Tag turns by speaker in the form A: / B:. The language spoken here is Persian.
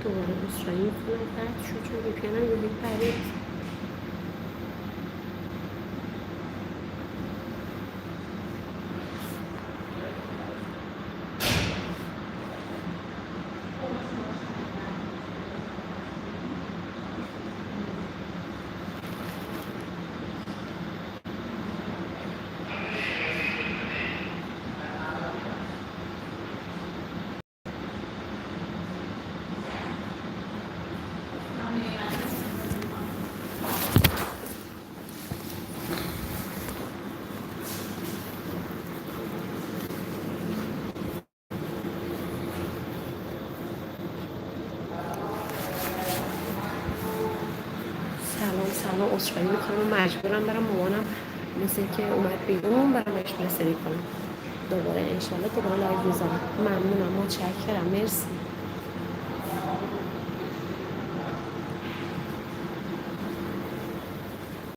A: دوباره عذرخواهی میکنم قطع شد چون وی پی انم یهویی پرید. سلام عذرخواهی میکنم مجبورم برم مامانم مثل که اومد بیرون برم بهش رسیدگی کنم. دوباره انشالله دوباره لایو میذارم. ممنونم متشکرم مرسی.